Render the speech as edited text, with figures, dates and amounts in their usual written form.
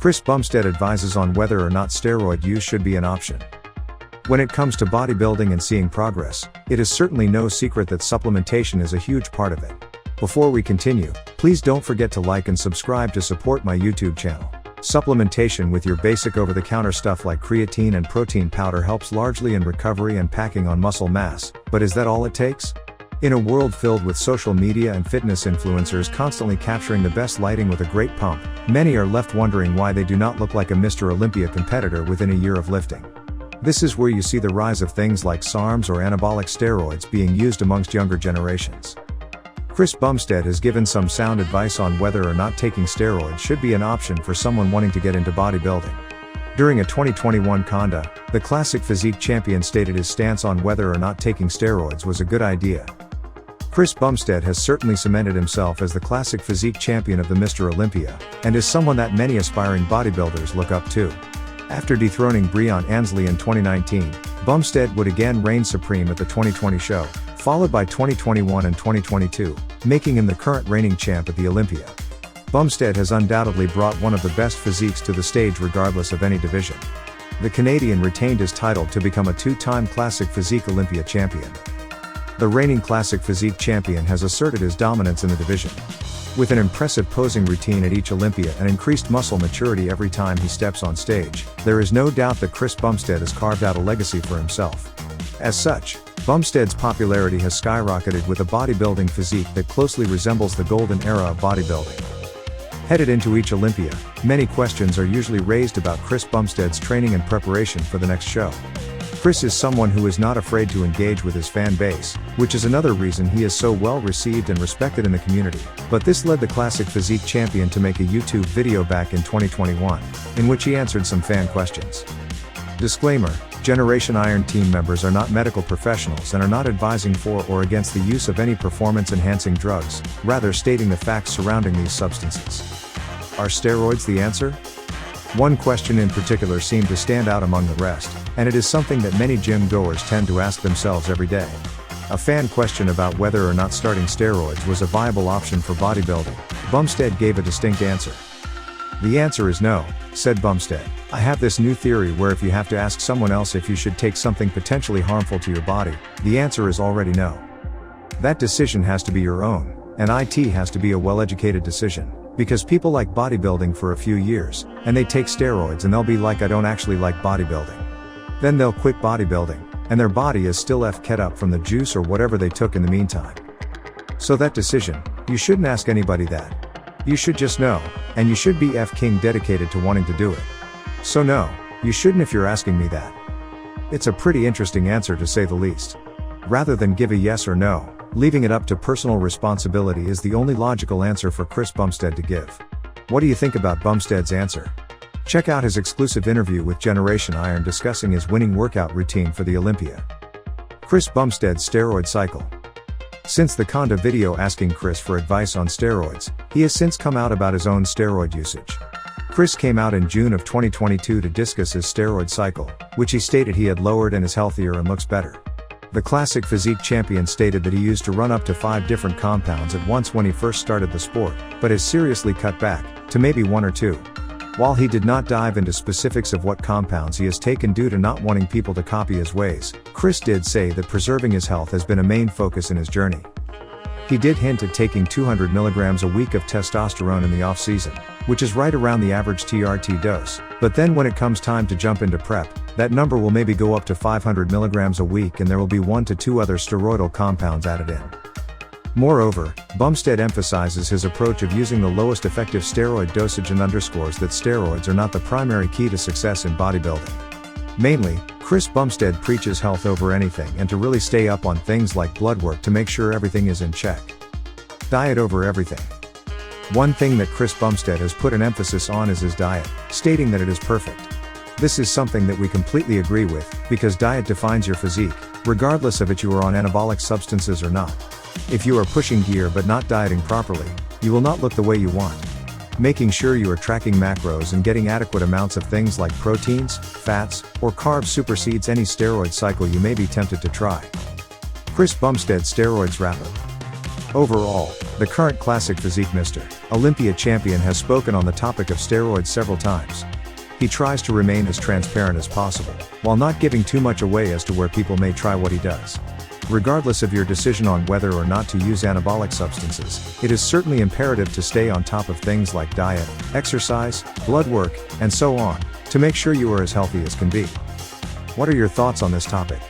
Chris Bumstead advises on whether or not steroid use should be an option. When it comes to bodybuilding and seeing progress, it is certainly no secret that supplementation is a huge part of it. Before we continue, please don't forget to like and subscribe to support my YouTube channel. Supplementation with your basic over-the-counter stuff like creatine and protein powder helps largely in recovery and packing on muscle mass, but is that all it takes? In a world filled with social media and fitness influencers constantly capturing the best lighting with a great pump, many are left wondering why they do not look like a Mr. Olympia competitor within a year of lifting. This is where you see the rise of things like SARMs or anabolic steroids being used amongst younger generations. Chris Bumstead has given some sound advice on whether or not taking steroids should be an option for someone wanting to get into bodybuilding. During a 2021 Conda, the classic physique champion stated his stance on whether or not taking steroids was a good idea. Chris Bumstead has certainly cemented himself as the classic physique champion of the Mr. Olympia, and is someone that many aspiring bodybuilders look up to. After dethroning Breon Ansley in 2019, Bumstead would again reign supreme at the 2020 show, followed by 2021 and 2022, making him the current reigning champ at the Olympia. Bumstead has undoubtedly brought one of the best physiques to the stage regardless of any division. The Canadian retained his title to become a two-time Classic Physique Olympia champion. The reigning Classic Physique champion has asserted his dominance in the division. With an impressive posing routine at each Olympia and increased muscle maturity every time he steps on stage, there is no doubt that Chris Bumstead has carved out a legacy for himself. As such, Bumstead's popularity has skyrocketed with a bodybuilding physique that closely resembles the golden era of bodybuilding. Headed into each Olympia, many questions are usually raised about Chris Bumstead's training and preparation for the next show. Chris is someone who is not afraid to engage with his fan base, which is another reason he is so well received and respected in the community, but this led the classic physique champion to make a YouTube video back in 2021, in which he answered some fan questions. Disclaimer: Generation Iron team members are not medical professionals and are not advising for or against the use of any performance-enhancing drugs, rather stating the facts surrounding these substances. Are steroids the answer? One question in particular seemed to stand out among the rest, and it is something that many gym goers tend to ask themselves every day. A fan question about whether or not starting steroids was a viable option for bodybuilding. Bumstead gave a distinct answer. The answer is no, said Bumstead. I have this new theory where if you have to ask someone else if you should take something potentially harmful to your body, the answer is already no. That decision has to be your own, and it has to be a well-educated decision. Because people like bodybuilding for a few years, and they take steroids and they'll be like, I don't actually like bodybuilding. Then they'll quit bodybuilding, and their body is still ket up from the juice or whatever they took in the meantime. So that decision, you shouldn't ask anybody that. You should just know, and you should be king dedicated to wanting to do it. So no, you shouldn't if you're asking me that. It's a pretty interesting answer to say the least. Rather than give a yes or no, leaving it up to personal responsibility is the only logical answer for Chris Bumstead to give. What do you think about Bumstead's answer? Check out his exclusive interview with Generation Iron discussing his winning workout routine for the Olympia. Chris Bumstead's steroid cycle. Since the Conda video asking Chris for advice on steroids, he has since come out about his own steroid usage. Chris came out in June of 2022 to discuss his steroid cycle, which he stated he had lowered and is healthier and looks better. The classic physique champion stated that he used to run up to 5 different compounds at once when he first started the sport, but has seriously cut back, to maybe 1 or 2. While he did not dive into specifics of what compounds he has taken due to not wanting people to copy his ways, Chris did say that preserving his health has been a main focus in his journey. He did hint at taking 200 mg a week of testosterone in the off-season, which is right around the average TRT dose, but then when it comes time to jump into prep, that number will maybe go up to 500 mg a week and there will be 1 to 2 other steroidal compounds added in. Moreover, Bumstead emphasizes his approach of using the lowest effective steroid dosage and underscores that steroids are not the primary key to success in bodybuilding. Mainly, Chris Bumstead preaches health over anything and to really stay up on things like blood work to make sure everything is in check. Diet over everything. One thing that Chris Bumstead has put an emphasis on is his diet, stating that it is perfect. This is something that we completely agree with, because diet defines your physique, regardless of if you are on anabolic substances or not. If you are pushing gear but not dieting properly, you will not look the way you want. Making sure you are tracking macros and getting adequate amounts of things like proteins, fats, or carbs supersedes any steroid cycle you may be tempted to try. Chris Bumstead steroids wrap-up. Overall, the current classic physique Mr. Olympia champion has spoken on the topic of steroids several times. He tries to remain as transparent as possible, while not giving too much away as to where people may try what he does. Regardless of your decision on whether or not to use anabolic substances, it is certainly imperative to stay on top of things like diet, exercise, blood work, and so on, to make sure you are as healthy as can be. What are your thoughts on this topic?